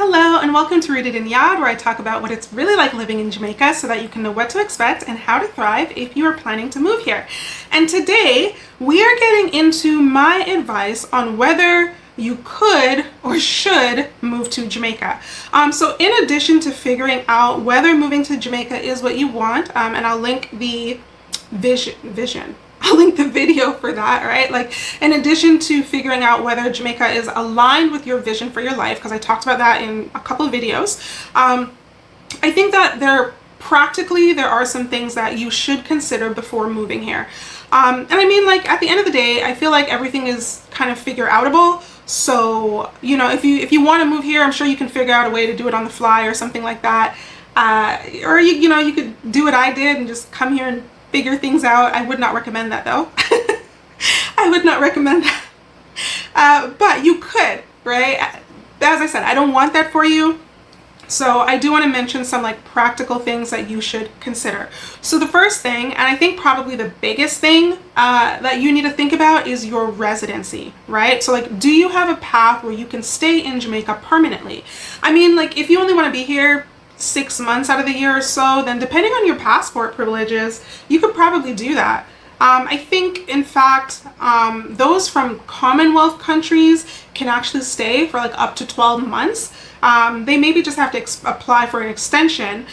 Hello and welcome to Rooted in Yad, where I talk about what it's really like living in Jamaica so that you can know what to expect and how to thrive if you are planning to move here. And today we are getting into my advice on whether you could or should move to Jamaica. So in addition to figuring out whether moving to Jamaica is what you want, and I'll link the I'll link the video for that, right? Like, in addition to figuring out whether Jamaica is aligned with your vision for your life, because I talked about that in a couple of videos, I think that there are some things that you should consider before moving here. And I mean, like, at the end of the day, I feel like everything is kind of figure outable. So, you know, if you want to move here, I'm sure you can figure out a way to do it on the fly or something like that. Or you could do what I did and just come here and figure things out. I would not recommend that though. I would not recommend that. But you could, right? As I said, I don't want that for you. So I do want to mention some like practical things that you should consider. So the first thing, and I think probably the biggest thing that you need to think about, is your residency, right? So like, do you have a path where you can stay in Jamaica permanently? I mean, like, if you only want to be here 6 months out of the year or so, then depending on your passport privileges, you could probably do that. I think, in fact, those from Commonwealth countries can actually stay for like up to 12 months. They maybe just have to apply for an extension.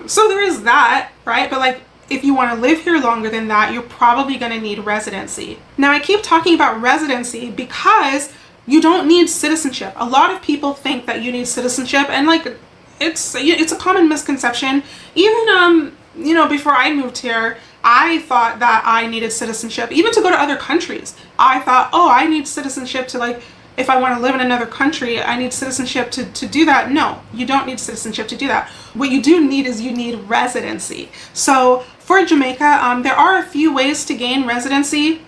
So there is that, right? But like, if you want to live here longer than that, you're probably going to need residency. Now, I keep talking about residency because you don't need citizenship. A lot of people think that you need citizenship, and like, it's a common misconception. Even before I moved here, I thought that I needed citizenship even to go to other countries. I thought, oh, I need citizenship to, like, if I want to live in another country, I need citizenship to do that. No, you don't need citizenship to do that. What you do need is you need residency. So for Jamaica, there are a few ways to gain residency.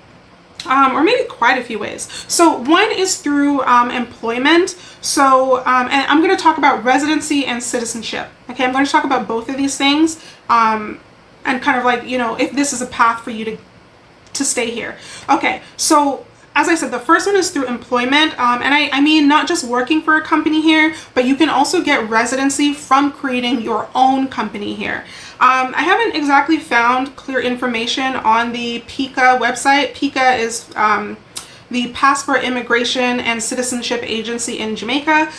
Or maybe quite a few ways. So one is through employment. So, and I'm going to talk about residency and citizenship. Okay, I'm going to talk about both of these things, and kind of like, if this is a path for you to stay here. Okay, so as I said, the first one is through employment, and I mean not just working for a company here, but you can also get residency from creating your own company here. I haven't exactly found clear information on the PICA website. PICA is the Passport Immigration and Citizenship Agency in Jamaica.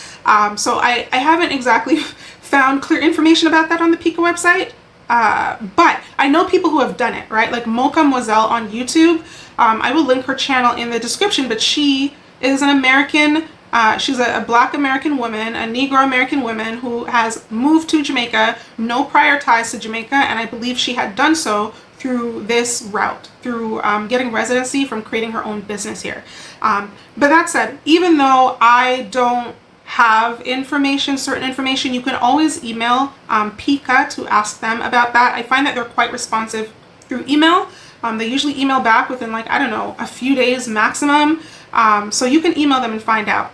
So I haven't exactly found clear information about that on the PICA website. But I know people who have done it, right? Like Mocha Moselle on YouTube. I will link her channel in the description, but she is an American, she's a Black American woman, a Negro American woman who has moved to Jamaica, no prior ties to Jamaica, and I believe she had done so through this route, through getting residency from creating her own business here. But that said, even though I don't have certain information, you can always email PICA to ask them about that. I find that they're quite responsive through email. They usually email back within, like, I don't know, a few days maximum. So you can email them and find out.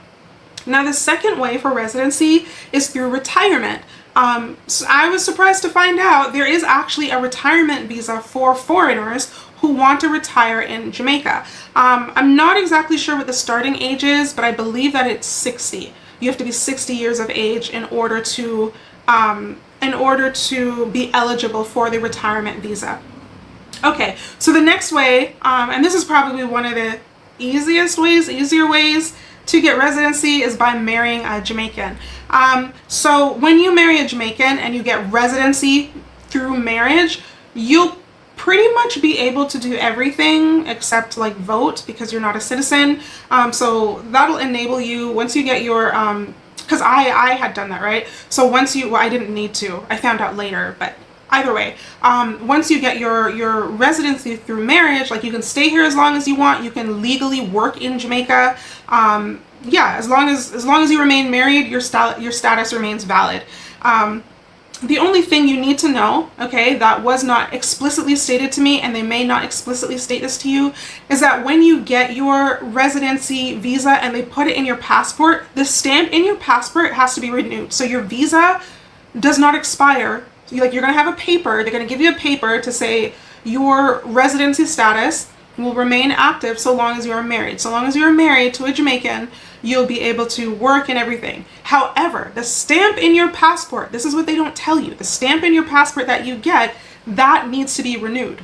Now, the second way for residency is through retirement. So I was surprised to find out there is actually a retirement visa for foreigners who want to retire in Jamaica. I'm not exactly sure what the starting age is, but I believe that it's 60. You have to be 60 years of age in order to be eligible for the retirement visa. Okay, so the next way, and this is probably one of the easier ways to get residency, is by marrying a Jamaican. So when you marry a Jamaican and you get residency through marriage, you'll pretty much be able to do everything except like vote, because you're not a citizen. So that'll enable you, once you get your, because I had done that, right? So I didn't need to, I found out later, but either way, once you get your residency through marriage, like, you can stay here as long as you want. You can legally work in Jamaica. Yeah, as long as you remain married, your status remains valid. The only thing you need to know, okay, that was not explicitly stated to me, and they may not explicitly state this to you, is that when you get your residency visa and they put it in your passport, the stamp in your passport has to be renewed. So your visa does not expire. You're going to have a paper. They're going to give you a paper to say your residency status will remain active so long as you are married. So long as you are married to a Jamaican, you'll be able to work and everything. However, the stamp in your passport, this is what they don't tell you, the stamp in your passport that you get, that needs to be renewed.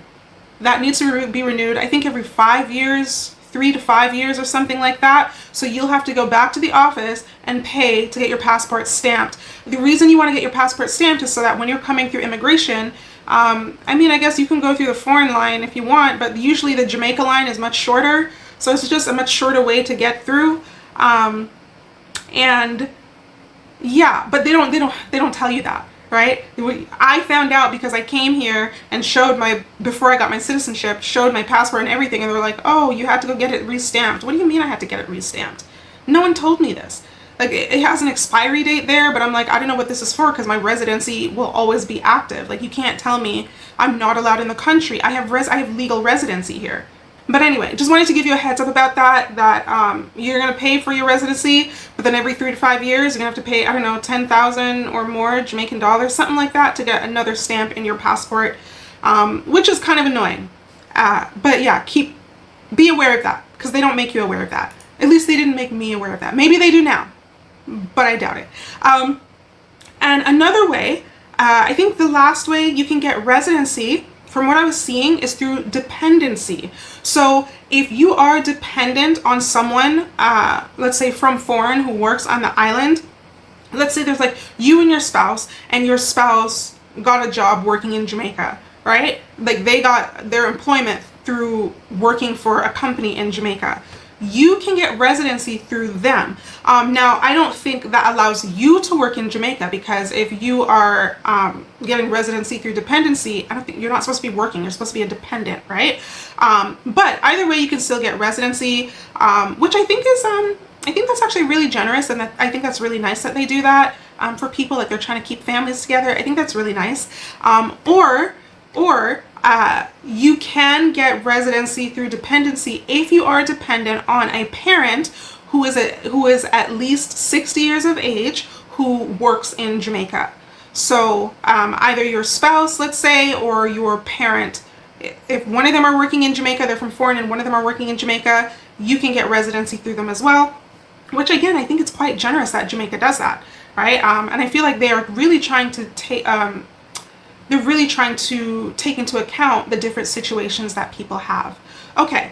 That needs to be renewed, I think every 5 years, 3 to 5 years or something like that. So you'll have to go back to the office and pay to get your passport stamped. The reason you want to get your passport stamped is so that when you're coming through immigration, I mean, I guess you can go through the foreign line if you want, but usually the Jamaica line is much shorter. So it's just a much shorter way to get through. And yeah, but they don't tell you that, right? I found out because I came here and showed before I got my citizenship, showed my passport and everything, and they were like, oh, you had to go get it re-stamped. What do you mean I had to get it re-stamped? No one told me this. Like, it has an expiry date there, but I'm like, I don't know what this is for, because my residency will always be active. Like, you can't tell me I'm not allowed in the country. I have legal residency here. But anyway, just wanted to give you a heads up about that you're going to pay for your residency, but then every 3 to 5 years, you're going to have to pay, I don't know, 10,000 or more Jamaican dollars, something like that, to get another stamp in your passport, which is kind of annoying. But yeah, be aware of that, because they don't make you aware of that. At least they didn't make me aware of that. Maybe they do now, but I doubt it. And another way, I think the last way you can get residency, from what I was seeing, is through dependency. So if you are dependent on someone, let's say from foreign, who works on the island, let's say there's like you and your spouse got a job working in Jamaica, right? Like they got their employment through working for a company in Jamaica. You can get residency through them. Now, I don't think that allows you to work in Jamaica, because if you are getting residency through dependency, I don't think you're not supposed to be working. You're supposed to be a dependent, right? But either way, you can still get residency, which I think is I think that's actually really generous, and I think that's really nice that they do that for people like they're trying to keep families together. I think that's really nice. Or you can get residency through dependency if you are dependent on a parent who is at least 60 years of age, who works in Jamaica. So either your spouse, let's say, or your parent, if one of them are working in Jamaica, they're from foreign, and one of them are working in Jamaica, you can get residency through them as well. Which again, I think it's quite generous that Jamaica does that, right? And I feel like they are really trying to take into account the different situations that people have. Okay,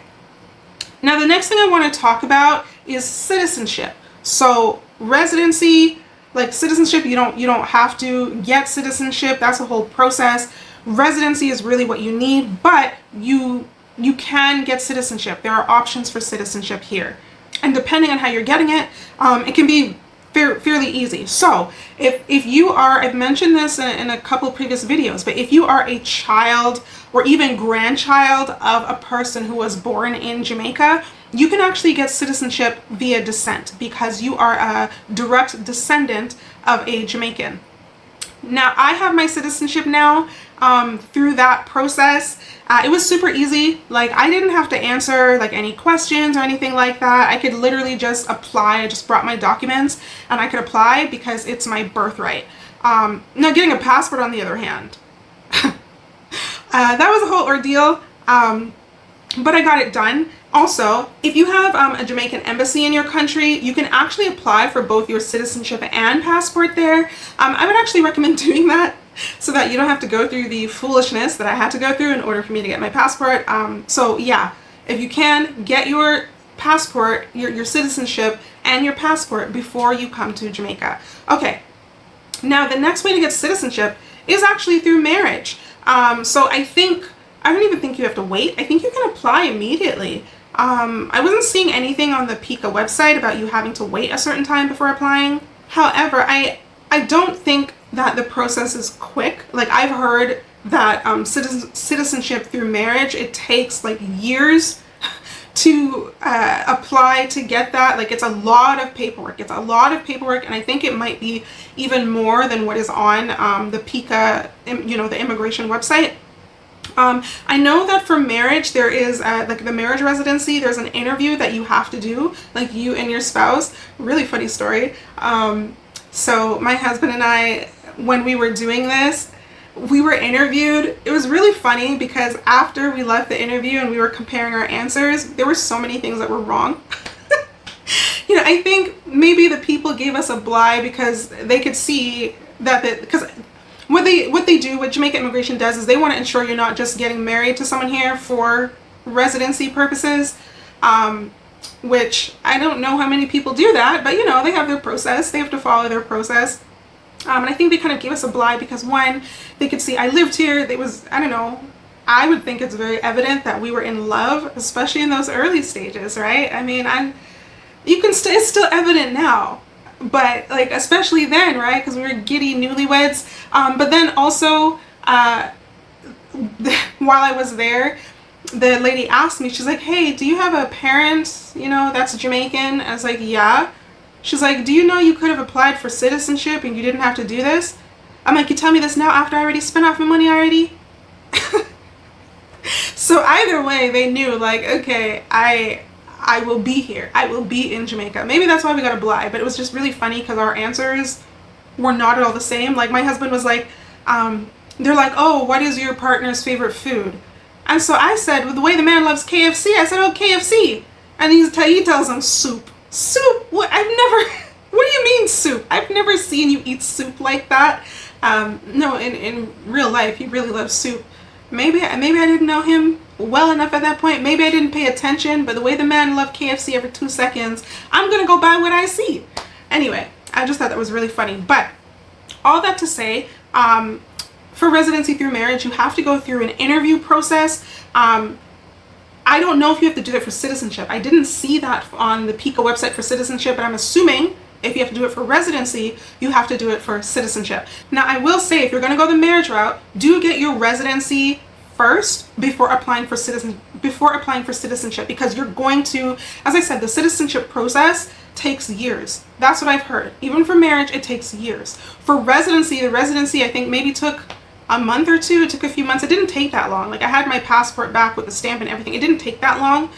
now the next thing I want to talk about is citizenship. So residency, like citizenship, you don't have to get citizenship. That's a whole process. Residency is really what you need, but you can get citizenship. There are options for citizenship here, and depending on how you're getting it, it can be fairly easy. So if you are, I've mentioned this in a couple previous videos, but if you are a child or even grandchild of a person who was born in Jamaica, you can actually get citizenship via descent, because you are a direct descendant of a Jamaican. Now, I have my citizenship now through that process. It was super easy. Like, I didn't have to answer like any questions or anything like that. I could literally just apply. I just brought my documents and I could apply, because it's my birthright. Now, getting a passport, on the other hand, that was a whole ordeal, but I got it done. Also, if you have a Jamaican embassy in your country, you can actually apply for both your citizenship and passport there. I would actually recommend doing that, so that you don't have to go through the foolishness that I had to go through in order for me to get my passport. So yeah, if you can, get your passport, your citizenship and your passport before you come to Jamaica. Okay, now the next way to get citizenship is actually through marriage. So I don't even think you have to wait. I think you can apply immediately. I wasn't seeing anything on the PICA website about you having to wait a certain time before applying. However, I don't think that the process is quick. Like, I've heard that citizenship through marriage, it takes like years to apply to get that. Like, it's a lot of paperwork. It's a lot of paperwork, and I think it might be even more than what is on the PICA, the immigration website. I know that for marriage, there is like the marriage residency, there's an interview that you have to do, like you and your spouse. Really funny story. So my husband and I, when we were doing this, we were interviewed. It was really funny, because after we left the interview and we were comparing our answers, there were so many things that were wrong. I think maybe the people gave us a bly because they could see that because what they do, what Jamaica immigration does, is they want to ensure you're not just getting married to someone here for residency purposes, which I don't know how many people do that, but they have their process. They have to follow their process. And I think they kind of gave us a bly because, one, they could see I lived here. I don't know, I would think it's very evident that we were in love, especially in those early stages, right? I mean, it's still evident now, but like, especially then, right? Because we were giddy newlyweds. But then also, while I was there, the lady asked me, she's like, hey, do you have a parent, that's Jamaican? I was like, yeah. She's like, do you know you could have applied for citizenship and you didn't have to do this? I'm like, you tell me this now after I already spent off my money already? So either way, they knew, like, okay, I will be here. I will be in Jamaica. Maybe that's why we got a bly, but it was just really funny because our answers were not at all the same. Like, my husband was like, they're like, oh, what is your partner's favorite food? And so I said, with the way the man loves KFC, I said, oh, KFC. And he tells them soup. Soup? What? What do you mean soup? I've never seen you eat soup like that. No, in real life, he really loves soup. Maybe I didn't know him well enough at that point. Maybe I didn't pay attention, but the way the man loved KFC every 2 seconds, I'm gonna go buy what I see. Anyway, I just thought that was really funny. But all that to say, for residency through marriage, you have to go through an interview process. I don't know if you have to do that for citizenship. I didn't see that on the PICA website for citizenship, but I'm assuming if you have to do it for residency, you have to do it for citizenship. Now, I will say, if you're going to go the marriage route, do get your residency first before applying for citizenship, because you're going to, as I said, the citizenship process takes years. That's what I've heard. Even for marriage, it takes years. For residency, the residency I think maybe took a month or two. It took a few months. It didn't take that long. Like, I had my passport back with the stamp and everything. It didn't take that long.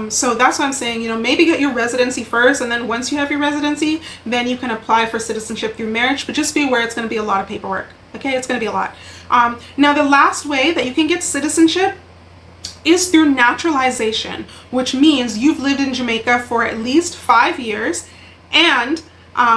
So that's what I'm saying, maybe get your residency first, and then once you have your residency, then you can apply for citizenship through marriage. But just be aware, it's going to be a lot of paperwork. Okay, it's going to be a lot. Now, the last way that you can get citizenship is through naturalization, which means you've lived in Jamaica for at least 5 years. And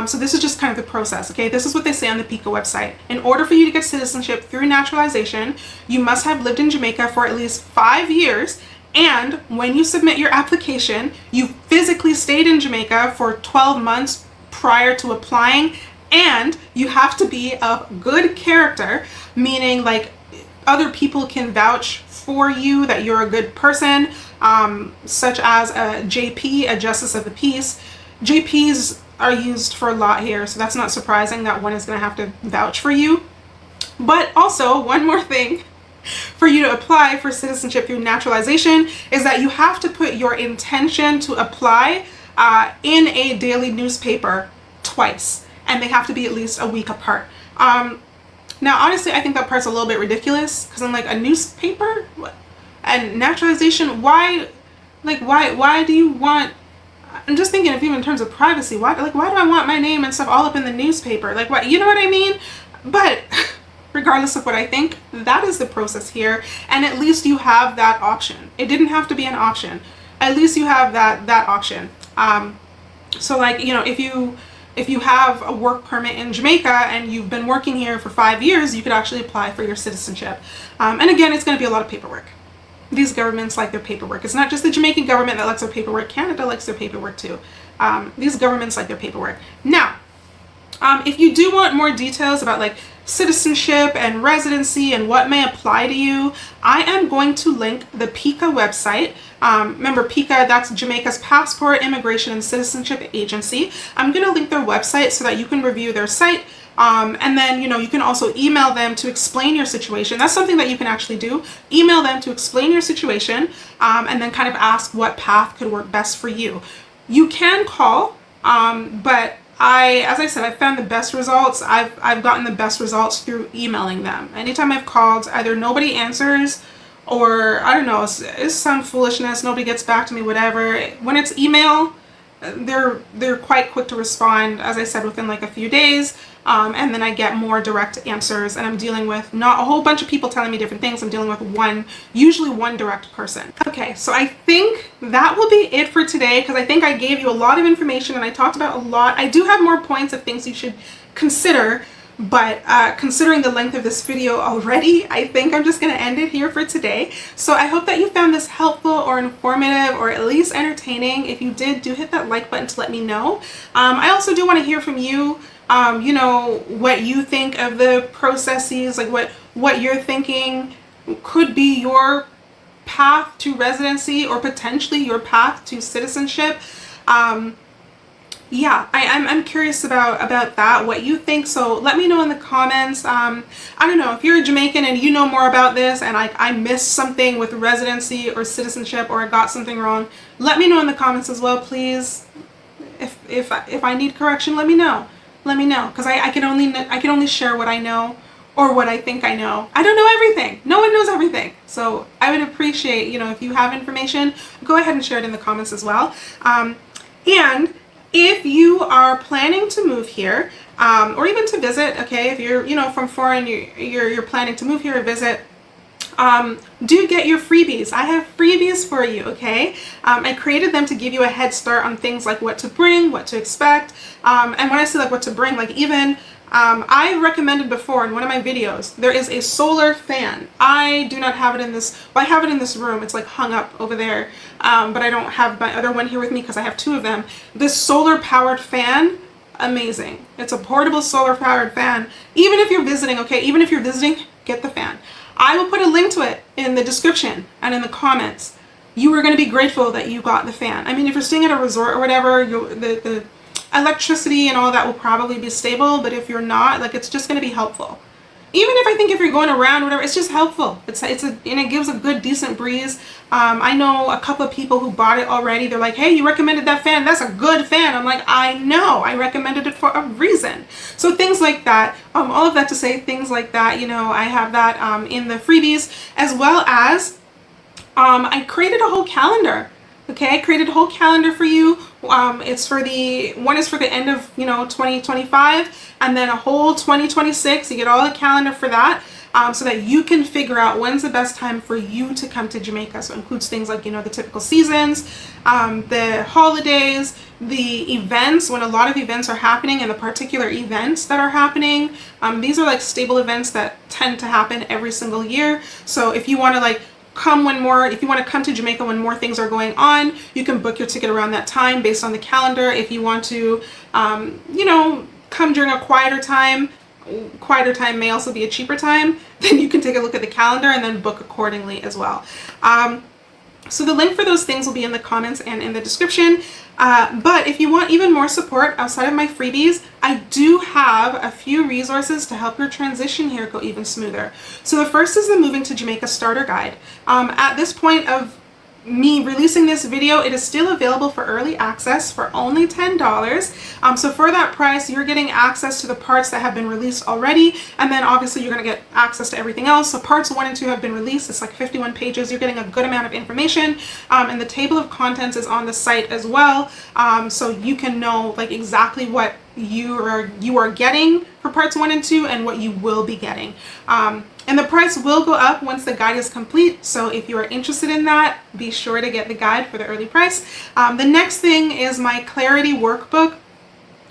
so this is just kind of the process, okay? This is what they say on the PICA website. In order for you to get citizenship through naturalization, you must have lived in Jamaica for at least 5 years. And when you submit your application, you physically stayed in Jamaica for 12 months prior to applying. And you have to be of good character, meaning like other people can vouch for you that you're a good person, such as a JP, a Justice of the Peace. JPs are used for a lot here, so that's not surprising that one is going to have to vouch for you. But also, one more thing for you to apply for citizenship through naturalization is that you have to put your intention to apply in a daily newspaper twice, and they have to be at least a week apart. Now, honestly, I think that part's a little bit ridiculous, because I'm like, a newspaper? What? And naturalization, why do you want, I'm just thinking of even in terms of privacy, why do I want my name and stuff all up in the newspaper? Like, what, you know what I mean? But regardless of what I think, that is the process here, and at least you have that option. It didn't have to be an option. At least you have that option. So like, if you have a work permit in Jamaica and you've been working here for 5 years, you could actually apply for your citizenship. And again, it's going to be a lot of paperwork. These governments like their paperwork. It's not just the Jamaican government that likes their paperwork. Canada likes their paperwork too. These governments like their paperwork. Now, if you do want more details about like citizenship and residency and what may apply to you, I am going to link the PICA website. Remember, PICA, that's Jamaica's Passport, Immigration and Citizenship Agency. I'm going to link their website so that you can review their site. And then, you can also email them to explain your situation. That's something that you can actually do. Email them to explain your situation, and then kind of ask what path could work best for you. You can call, but as I said, I found the best results. I've gotten the best results through emailing them. Anytime I've called, either nobody answers, or I don't know, it's some foolishness, nobody gets back to me, whatever. When it's email, they're quite quick to respond, as I said, within like a few days. And then I get more direct answers, and I'm dealing with not a whole bunch of people telling me different things. I'm dealing with usually one direct person. Okay, so I think that will be it for today, because I think I gave you a lot of information and I talked about a lot. I do have more points of things you should consider, but considering the length of this video already, I think I'm just going to end it here for today. So I hope that you found this helpful or informative or at least entertaining. If you did, do hit that like button to let me know. I also do want to hear from you. You know, what you think of the processes, like what you're thinking could be your path to residency or potentially your path to citizenship. Yeah, I'm curious about that, what you think. So let me know in the comments. I don't know, if you're a Jamaican and you know more about this and I missed something with residency or citizenship, or I got something wrong, let me know in the comments as well, please. If I need correction, let me know. Let me know, because I can only share what I know or what I think I know. I don't know everything. No one knows everything. So I would appreciate, you know, if you have information, go ahead and share it in the comments as well. And if you are planning to move here, or even to visit, okay, if you're, you know, from foreign, you're planning to move here or visit, do get your freebies. I have freebies for you, okay? I created them to give you a head start on things like what to bring, what to expect. And when I say like what to bring, like even I recommended before in one of my videos, there is a solar fan. I do not have it in this, well, I have it in this room. It's like hung up over there. But I don't have my other one here with me because I have two of them. This solar powered fan, amazing. It's a portable solar powered fan. Even if you're visiting, okay, even if you're visiting, get the fan. I will put a link to it in the description and in the comments. You are going to be grateful that you got the fan. I mean, if you're staying at a resort or whatever, the electricity and all that will probably be stable, but if you're not, like, it's just going to be helpful. Even if I think if you're going around, whatever, it's just helpful. And it gives a good, decent breeze. I know a couple of people who bought it already. They're like, hey, you recommended that fan. That's a good fan. I'm like, I know. I recommended it for a reason. So things like that, all of that to say things like that, you know, I have that in the freebies, as well as I created a whole calendar. Okay, I created a whole calendar for you. It's for one is for the end of, you know, 2025, and then a whole 2026. You get all the calendar for that, so that you can figure out when's the best time for you to come to Jamaica. So it includes things like, you know, the typical seasons, the holidays, the events, when a lot of events are happening, and the particular events that are happening. These are like stable events that tend to happen every single year. So if you want to like if you want to come to Jamaica when more things are going on, you can book your ticket around that time based on the calendar. If you want to, you know, come during a quieter time may also be a cheaper time, then you can take a look at the calendar and then book accordingly as well. So the link for those things will be in the comments and in the description. But if you want even more support outside of my freebies, I do have a few resources to help your transition here go even smoother. So the first is the Moving to Jamaica Starter Guide. At this point of me releasing this video, it is still available for early access for only $10. So for that price, you're getting access to the parts that have been released already, and then obviously you're going to get access to everything else. So parts 1 and 2 have been released. It's like 51 pages. You're getting a good amount of information, and the table of contents is on the site as well, so you can know like exactly what you are getting for parts 1 and 2 and what you will be getting. And the price will go up once the guide is complete. So if you are interested in that, be sure to get the guide for the early price. The next thing is my Clarity Workbook.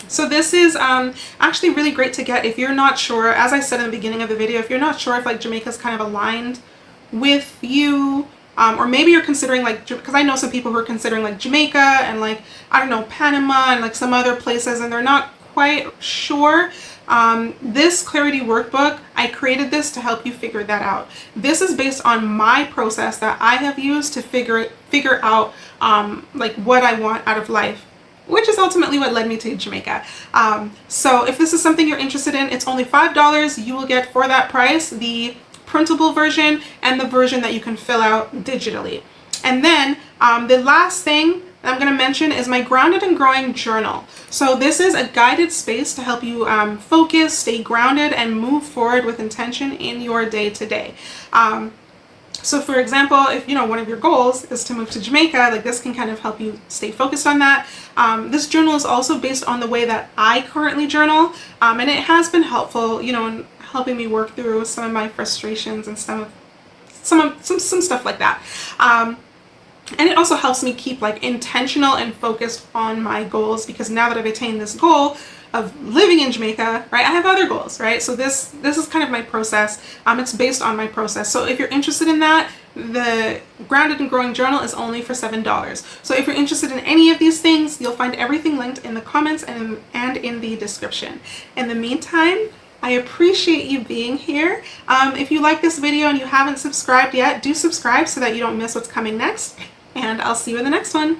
So this is actually really great to get if you're not sure, as I said in the beginning of the video, if you're not sure if like Jamaica's kind of aligned with you, or maybe you're considering like, because I know some people who are considering like Jamaica and like, I don't know, Panama and like some other places, and they're not quite sure. This Clarity Workbook, I created this to help you figure that out. This is based on my process that I have used to figure out like what I want out of life, which is ultimately what led me to Jamaica. So if this is something you're interested in, it's only $5. You will get for that price the printable version and the version that you can fill out digitally. And then the last thing I'm going to mention is my Grounded and Growing journal. So this is a guided space to help you focus, stay grounded, and move forward with intention in your day-to-day. So for example, if one of your goals is to move to Jamaica, like this can kind of help you stay focused on that. This journal is also based on the way that I currently journal, and it has been helpful, in helping me work through some of my frustrations and some stuff like that. And it also helps me keep like intentional and focused on my goals, because now that I've attained this goal of living in Jamaica, right, I have other goals, right? So this is kind of my process. It's based on my process. So if you're interested in that, the Grounded and Growing Journal is only for $7. So if you're interested in any of these things, you'll find everything linked in the comments and in the description. In the meantime, I appreciate you being here. If you like this video and you haven't subscribed yet, do subscribe so that you don't miss what's coming next. And I'll see you in the next one.